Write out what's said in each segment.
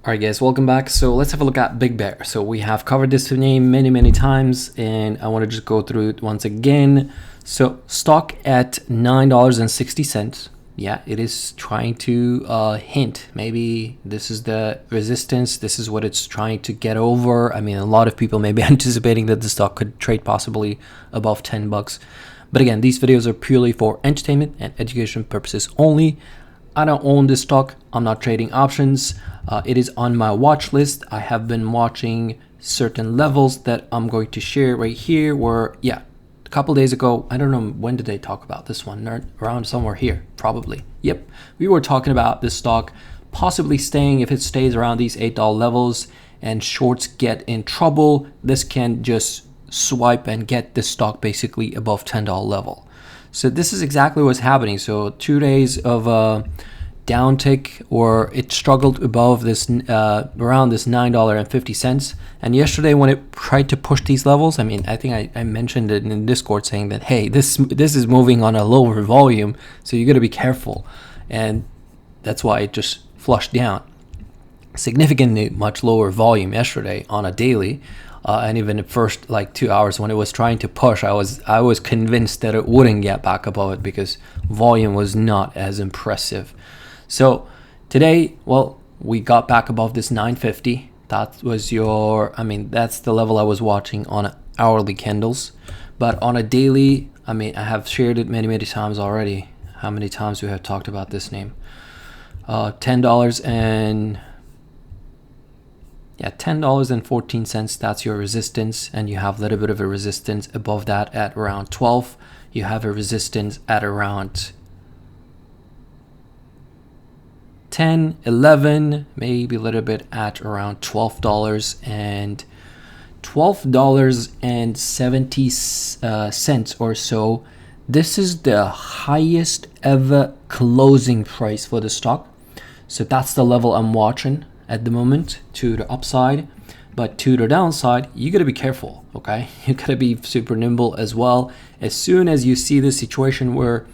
Alright guys, welcome back. So let's have a look at BigBear. So we have covered this name many times and I want to just go through it once again. So stock at $9.60. Yeah, it is trying to hint maybe this is the resistance, this is what it's trying to get over. I mean, a lot of people may be anticipating that the stock could trade possibly above 10 bucks. But again, these videos are purely for entertainment and education purposes only. I don't own this stock. I'm not trading options. It is on my watch list. I have been watching certain levels that I'm going to share right here where, yeah, a couple days ago, I don't know, when did they talk about this one? Around somewhere here, probably. Yep, we were talking about this stock possibly staying, if it stays around these $8 levels and shorts get in trouble, this can just swipe and get this stock basically above $10 level. So this is exactly what's happening. So 2 days of a down tick, or it struggled above this around this $9.50. And yesterday when it tried to push these levels, I mean, I think I mentioned it in Discord saying that, hey, this is moving on a lower volume, so you got to be careful. And that's why it just flushed down. Significantly much lower volume yesterday on a daily. And even the first like 2 hours when it was trying to push, I was convinced that it wouldn't get back above it because volume was not as impressive. So today, well, we got back above this 950. That was that's the level I was watching on hourly candles. But on a daily, I mean, I have shared it many times already. How many times we have talked about this name? $10.14, that's your resistance, and you have a little bit of a resistance above that at around 12. You have a resistance at around 10, 11, maybe a little bit at around $12 and $12.70 or so. This is the highest ever closing price for the stock. So that's the level I'm watching at the moment to the upside. But to the downside, you got to be careful, okay? You got to be super nimble as well. As soon as you see this situation where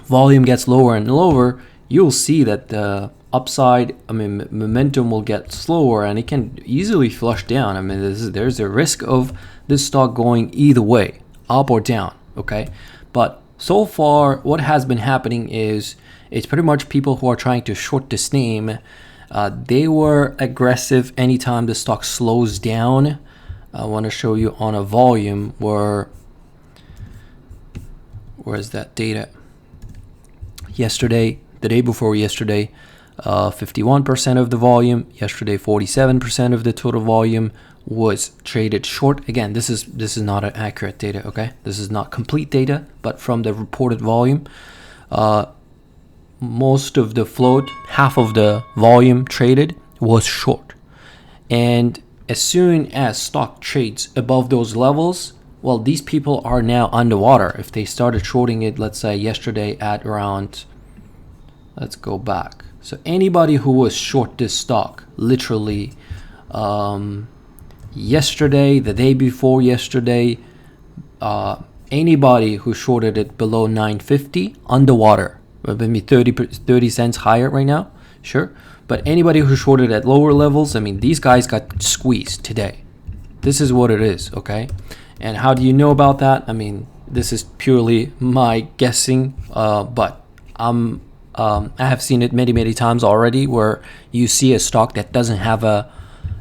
volume gets lower and lower, you'll see that the upside, momentum will get slower and it can easily flush down. I mean, there's a risk of this stock going either way, up or down, okay? But so far, what has been happening is it's pretty much people who are trying to short this name. They were aggressive anytime the stock slows down. I want to show you on a volume where's that data? Yesterday, the day before yesterday, 51% of the volume. Yesterday, 47% of the total volume was traded short. Again, this is not an accurate data, okay? This is not complete data, but from the reported volume, most of the float, half of the volume traded was short. And as soon as stock trades above those levels, well, these people are now underwater. If they started shorting it, let's say yesterday at around, let's go back. So anybody who was short this stock, literally yesterday, the day before yesterday, anybody who shorted it below 950, underwater. Maybe 30 cents higher right now, sure. But anybody who shorted at lower levels, I mean, these guys got squeezed today. This is what it is, okay? And how do you know about that? I mean, this is purely my guessing, but I have seen it many times already where you see a stock that doesn't have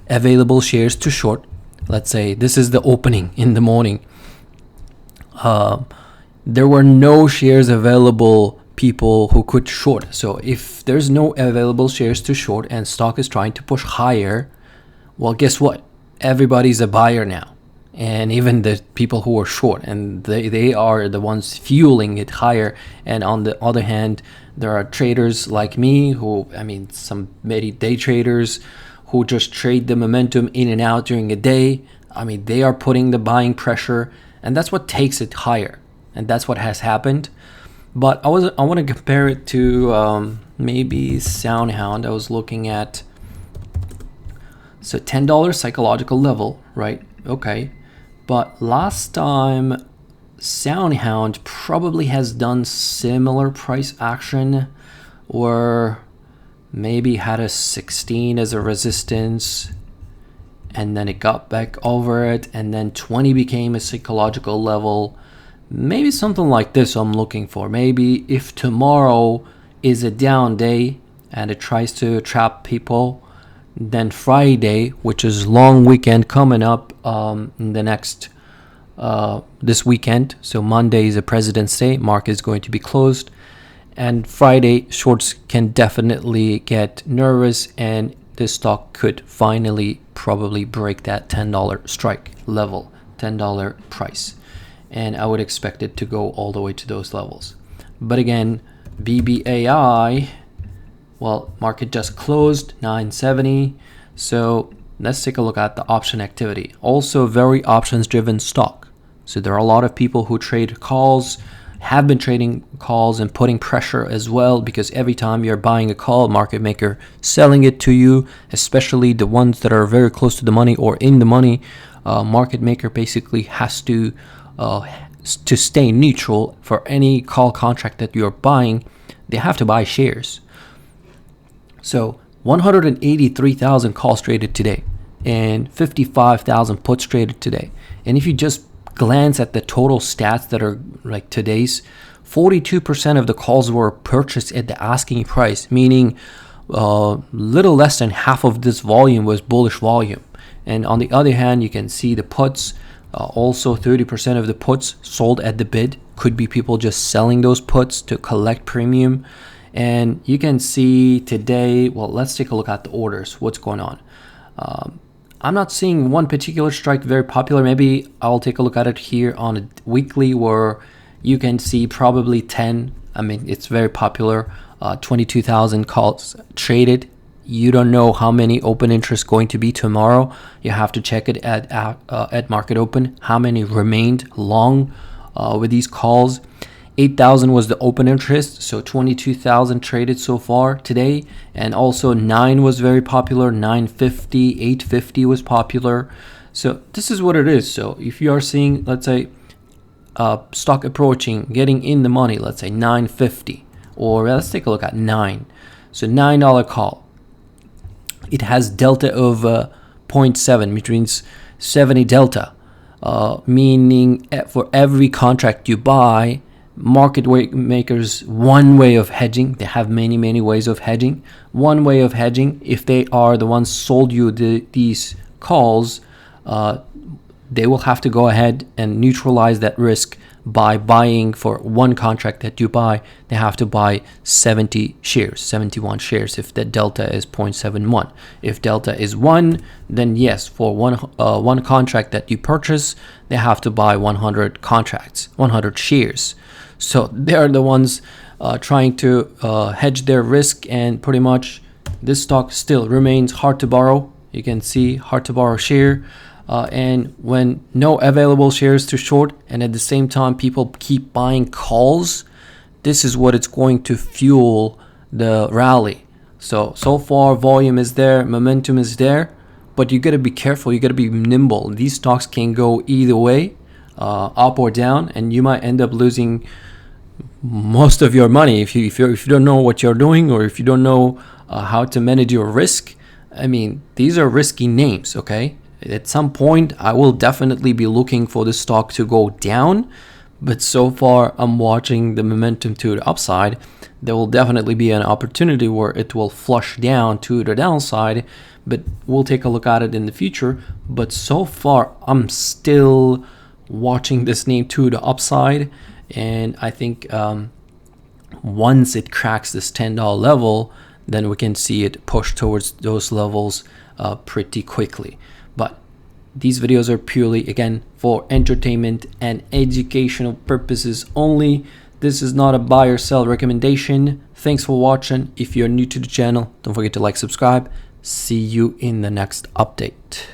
available shares to short. Let's say this is the opening in the morning. There were no shares available, people who could short. So if there's no available shares to short and stock is trying to push higher, well, guess what? Everybody's a buyer now. And even the people who are short, and they are the ones fueling it higher. And on the other hand, there are traders like me who, some maybe day traders who just trade the momentum in and out during a day. They are putting the buying pressure, and that's what takes it higher. And that's what has happened. But I want to compare it to maybe SoundHound. I was looking at, so $10 psychological level, right? Okay. But last time, SoundHound probably has done similar price action, or maybe had a 16 as a resistance, and then it got back over it, and then 20 became a psychological level. Maybe something like this I'm looking for. Maybe if tomorrow is a down day and it tries to trap people, then Friday, which is long weekend coming up in the next this weekend, so Monday is a President's Day, market is going to be closed, and Friday shorts can definitely get nervous, and this stock could finally probably break that $10 strike level, $10 price, and I would expect it to go all the way to those levels. But again, BBAI, well, market just closed 970, so let's take a look at the option activity. Also very options driven stock, so there are a lot of people who trade calls, have been trading calls and putting pressure as well, because every time you're buying a call, market maker selling it to you, especially the ones that are very close to the money or in the money. Market maker basically has to stay neutral for any call contract that you're buying. They have to buy shares. So 183,000 calls traded today and 55,000 puts traded today. And if you just glance at the total stats that are like today's, 42% of the calls were purchased at the asking price, meaning little less than half of this volume was bullish volume. And on the other hand, you can see the puts, also 30% of the puts sold at the bid. Could be people just selling those puts to collect premium. And you can see today, well, let's take a look at the orders. What's going on? I'm not seeing one particular strike very popular. Maybe I'll take a look at it here on a weekly, where you can see probably 10. I mean, it's very popular. 22,000 calls traded. You don't know how many open interest going to be tomorrow. You have to check it at market open. How many remained long with these calls? 8,000 was the open interest, so 22,000 traded so far today. And also 9 was very popular, 950, 850 was popular. So this is what it is. So if you are seeing, let's say, stock approaching, getting in the money, let's say 950, or let's take a look at 9. So $9 call. It has delta of 0.7, which means 70 delta, meaning for every contract you buy, market makers, one way of hedging. They have many ways of hedging. One way of hedging, if they are the ones sold you these calls, they will have to go ahead and neutralize that risk by buying for one contract that you buy. They have to buy 70 shares, 71 shares if the delta is 0.71. If delta is 1, then yes, for one contract that you purchase, they have to buy 100 contracts, 100 shares. So they're the ones trying to hedge their risk, and pretty much this stock still remains hard to borrow. You can see hard to borrow share, and when no available shares to short, and at the same time people keep buying calls, this is what it's going to fuel the rally. So far volume is there, momentum is there, but you got to be careful. You got to be nimble. These stocks can go either way, up or down, and you might end up losing most of your money if you don't know what you're doing, or if you don't know how to manage your risk. I mean, these are risky names, okay? At some point, I will definitely be looking for the stock to go down, but so far I'm watching the momentum to the upside. There will definitely be an opportunity where it will flush down to the downside, but we'll take a look at it in the future. But so far, I'm still watching this name to the upside, and I think once it cracks this $10 level, then we can see it push towards those levels pretty quickly. But these videos are purely, again, for entertainment and educational purposes only. This is not a buy or sell recommendation. Thanks for watching. If you're new to the channel, don't forget to like, subscribe. See you in the next update.